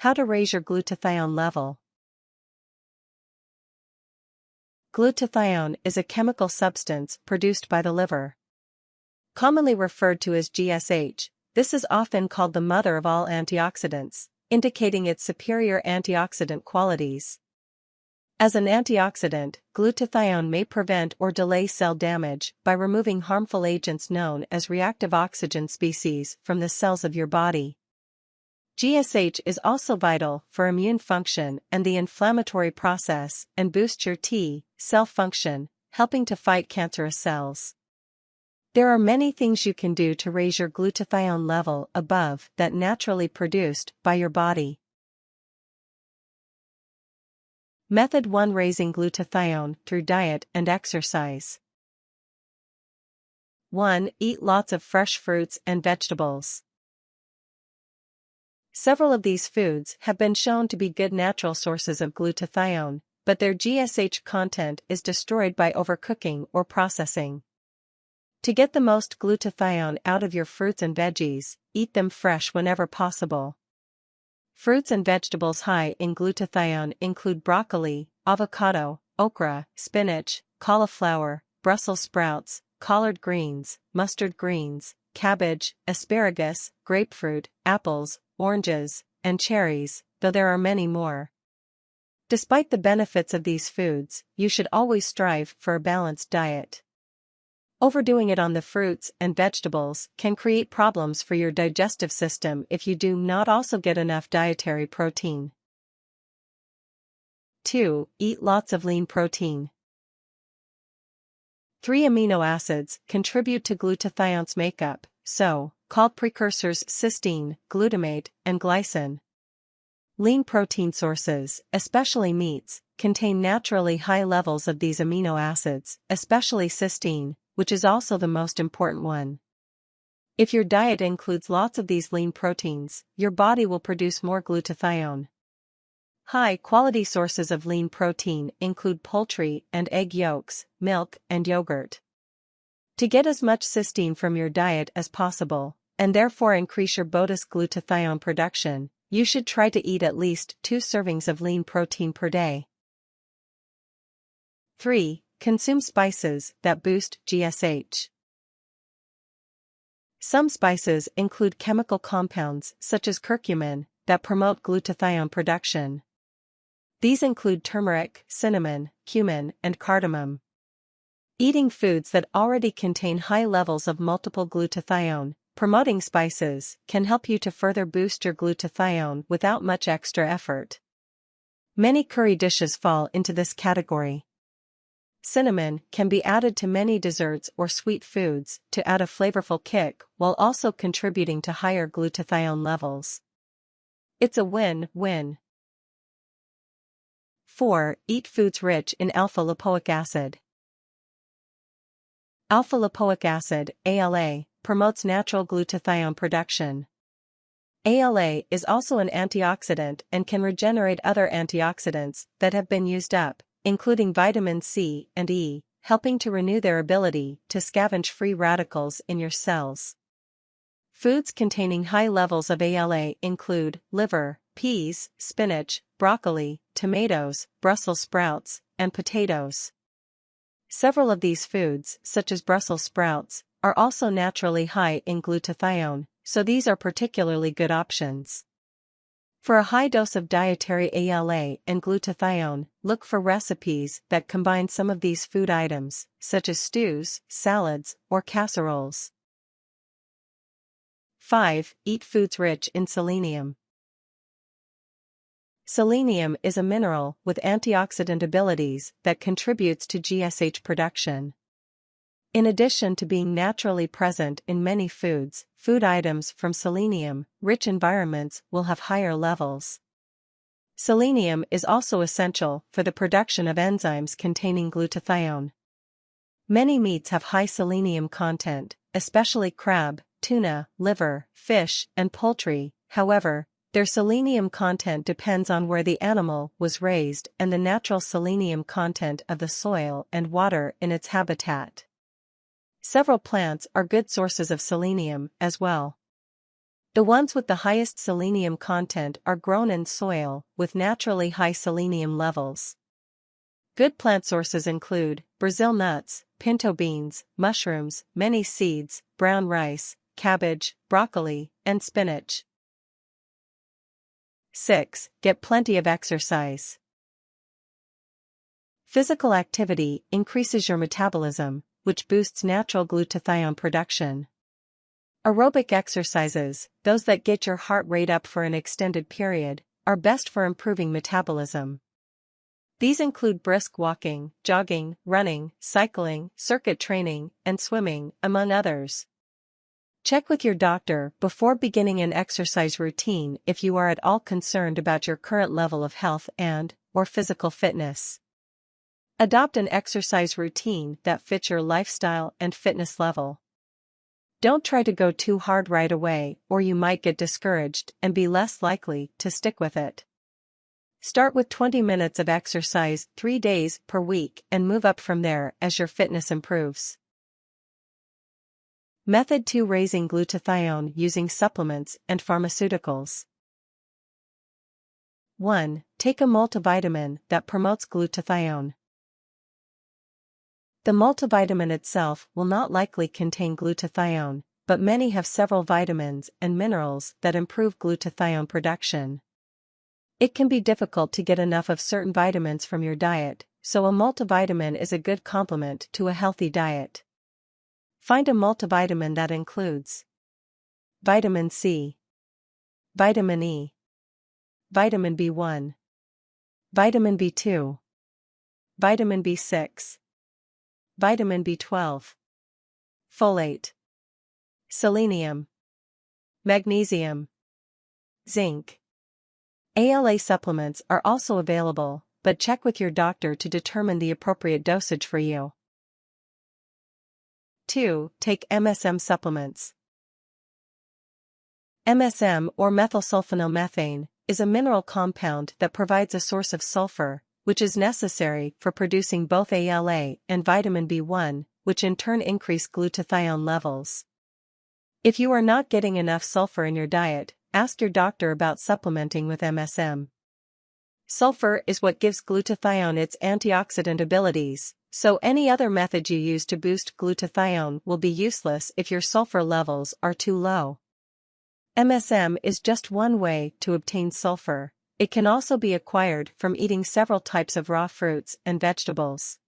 How to raise your glutathione level. Glutathione is a chemical substance produced by the liver. Commonly referred to as GSH, this is often called the mother of all antioxidants, indicating its superior antioxidant qualities. As an antioxidant, glutathione may prevent or delay cell damage by removing harmful agents known as reactive oxygen species from the cells of your body. GSH is also vital for immune function and the inflammatory process and boosts your T cell function, helping to fight cancerous cells. There are many things you can do to raise your glutathione level above that naturally produced by your body. Method 1: Raising glutathione through diet and exercise. 1. Eat lots of fresh fruits and vegetables. Several of these foods have been shown to be good natural sources of glutathione, but their GSH content is destroyed by overcooking or processing. To get the most glutathione out of your fruits and veggies, eat them fresh whenever possible. Fruits and vegetables high in glutathione include broccoli, avocado, okra, spinach, cauliflower, Brussels sprouts, collard greens, mustard greens, cabbage, asparagus, grapefruit, apples, oranges, and cherries, though there are many more. Despite the benefits of these foods, you should always strive for a balanced diet. Overdoing it on the fruits and vegetables can create problems for your digestive system if you do not also get enough dietary protein. 2. Eat lots of lean protein. 3 amino acids contribute to glutathione's makeup, so-called precursors cysteine, glutamate, and glycine. Lean protein sources, especially meats, contain naturally high levels of these amino acids, especially cysteine, which is also the most important one. If your diet includes lots of these lean proteins, your body will produce more glutathione. High-quality sources of lean protein include poultry and egg yolks, milk, and yogurt. To get as much cysteine from your diet as possible, and therefore increase your body's glutathione production, you should try to eat at least 2 servings of lean protein per day. 3. Consume spices that boost GSH. Some spices include chemical compounds such as curcumin that promote glutathione production. These include turmeric, cinnamon, cumin, and cardamom. Eating foods that already contain high levels of multiple glutathione promoting spices can help you to further boost your glutathione without much extra effort. Many curry dishes fall into this category. Cinnamon can be added to many desserts or sweet foods to add a flavorful kick while also contributing to higher glutathione levels. It's a win-win. 4. Eat foods rich in alpha-lipoic acid. Alpha-lipoic acid, ALA, promotes natural glutathione production. ALA is also an antioxidant and can regenerate other antioxidants that have been used up, including vitamin C and E, helping to renew their ability to scavenge free radicals in your cells. Foods containing high levels of ALA include liver, peas, spinach, broccoli, tomatoes, Brussels sprouts, and potatoes. Several of these foods, such as Brussels sprouts, are also naturally high in glutathione, so these are particularly good options. For a high dose of dietary ALA and glutathione, look for recipes that combine some of these food items, such as stews, salads, or casseroles. 5. Eat foods rich in selenium. Selenium is a mineral with antioxidant abilities that contributes to GSH production. In addition to being naturally present in many foods, food items from selenium-rich environments will have higher levels. Selenium is also essential for the production of enzymes containing glutathione. Many meats have high selenium content, especially crab, tuna, liver, fish, and poultry. However, their selenium content depends on where the animal was raised and the natural selenium content of the soil and water in its habitat. Several plants are good sources of selenium as well. The ones with the highest selenium content are grown in soil with naturally high selenium levels. Good plant sources include Brazil nuts, pinto beans, mushrooms, many seeds, brown rice, cabbage, broccoli, and spinach. 6. Get plenty of exercise. Physical activity increases your metabolism, which boosts natural glutathione production. Aerobic exercises, those that get your heart rate up for an extended period, are best for improving metabolism. These include brisk walking, jogging, running, cycling, circuit training, and swimming, among others. Check with your doctor before beginning an exercise routine if you are at all concerned about your current level of health and/or physical fitness. Adopt an exercise routine that fits your lifestyle and fitness level. Don't try to go too hard right away, or you might get discouraged and be less likely to stick with it. Start with 20 minutes of exercise 3 days per week and move up from there as your fitness improves. Method 2: Raising glutathione using supplements and pharmaceuticals. 1. Take a multivitamin that promotes glutathione. The multivitamin itself will not likely contain glutathione, but many have several vitamins and minerals that improve glutathione production. It can be difficult to get enough of certain vitamins from your diet, so a multivitamin is a good complement to a healthy diet. Find a multivitamin that includes vitamin C, vitamin E, vitamin B1, vitamin B2, vitamin B6, vitamin B12, folate, selenium, magnesium, zinc. ALA supplements are also available, but check with your doctor to determine the appropriate dosage for you. 2. Take MSM supplements. MSM, or methylsulfonylmethane, is a mineral compound that provides a source of sulfur, which is necessary for producing both ALA and vitamin B1, which in turn increase glutathione levels. If you are not getting enough sulfur in your diet, ask your doctor about supplementing with MSM. Sulfur is what gives glutathione its antioxidant abilities, so any other method you use to boost glutathione will be useless if your sulfur levels are too low. MSM is just one way to obtain sulfur. It can also be acquired from eating several types of raw fruits and vegetables.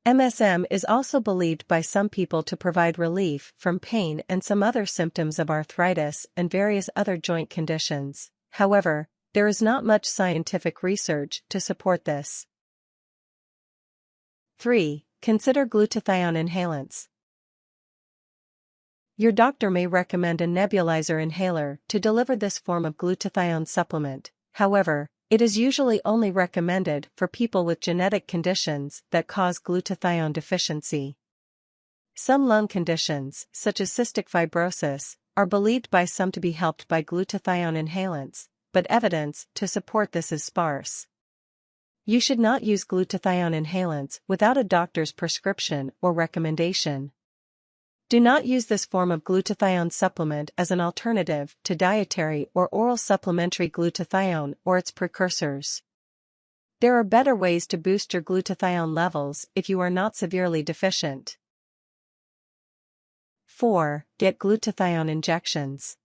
MSM is also believed by some people to provide relief from pain and some other symptoms of arthritis and various other joint conditions. However, there is not much scientific research to support this. 3. Consider glutathione inhalants. Your doctor may recommend a nebulizer inhaler to deliver this form of glutathione supplement. However, it is usually only recommended for people with genetic conditions that cause glutathione deficiency. Some lung conditions, such as cystic fibrosis, are believed by some to be helped by glutathione inhalants, but evidence to support this is sparse. You should not use glutathione inhalants without a doctor's prescription or recommendation. Do not use this form of glutathione supplement as an alternative to dietary or oral supplementary glutathione or its precursors. There are better ways to boost your glutathione levels if you are not severely deficient. 4. Get glutathione injections.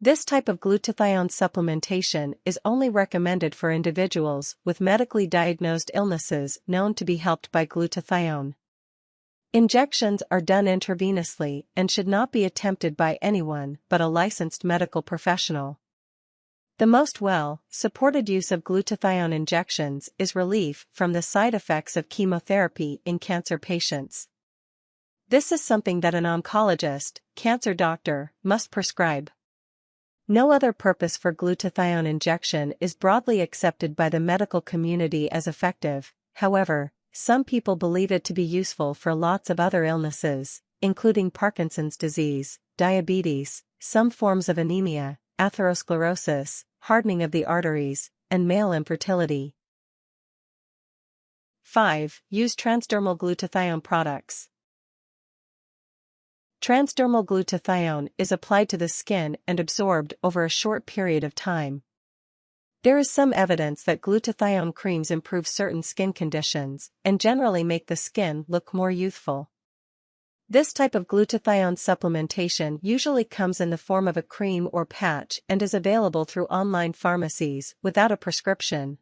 This type of glutathione supplementation is only recommended for individuals with medically diagnosed illnesses known to be helped by glutathione. Injections are done intravenously and should not be attempted by anyone but a licensed medical professional. The most well-supported use of glutathione injections is relief from the side effects of chemotherapy in cancer patients. This is something that an oncologist, cancer doctor, must prescribe. No other purpose for glutathione injection is broadly accepted by the medical community as effective. However, some people believe it to be useful for lots of other illnesses, including Parkinson's disease, diabetes, some forms of anemia, atherosclerosis, hardening of the arteries, and male infertility. 5. Use transdermal glutathione products. Transdermal glutathione is applied to the skin and absorbed over a short period of time. There is some evidence that glutathione creams improve certain skin conditions and generally make the skin look more youthful. This type of glutathione supplementation usually comes in the form of a cream or patch and is available through online pharmacies without a prescription.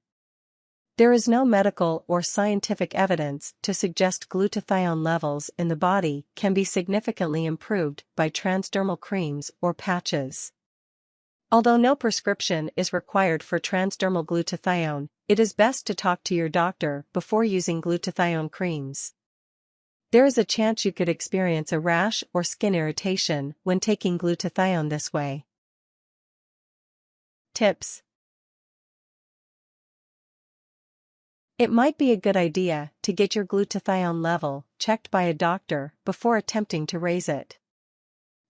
There is no medical or scientific evidence to suggest glutathione levels in the body can be significantly improved by transdermal creams or patches. Although no prescription is required for transdermal glutathione, it is best to talk to your doctor before using glutathione creams. There is a chance you could experience a rash or skin irritation when taking glutathione this way. Tips: it might be a good idea to get your glutathione level checked by a doctor before attempting to raise it.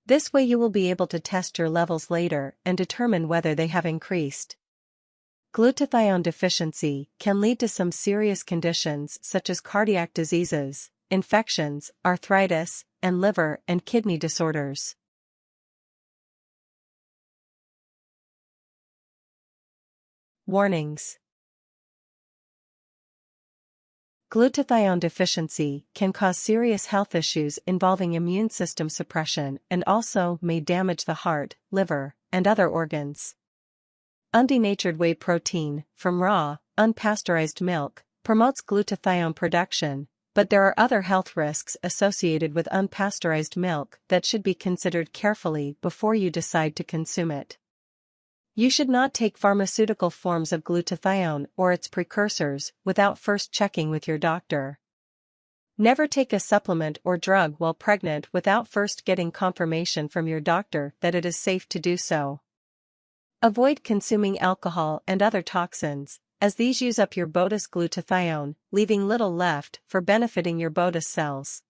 This way you will be able to test your levels later and determine whether they have increased. Glutathione deficiency can lead to some serious conditions such as cardiac diseases, infections, arthritis, and liver and kidney disorders. Warnings: glutathione deficiency can cause serious health issues involving immune system suppression and also may damage the heart, liver, and other organs. Undenatured whey protein, from raw, unpasteurized milk, promotes glutathione production, but there are other health risks associated with unpasteurized milk that should be considered carefully before you decide to consume it. You should not take pharmaceutical forms of glutathione or its precursors without first checking with your doctor. Never take a supplement or drug while pregnant without first getting confirmation from your doctor that it is safe to do so. Avoid consuming alcohol and other toxins, as these use up your body's glutathione, leaving little left for benefiting your body's cells.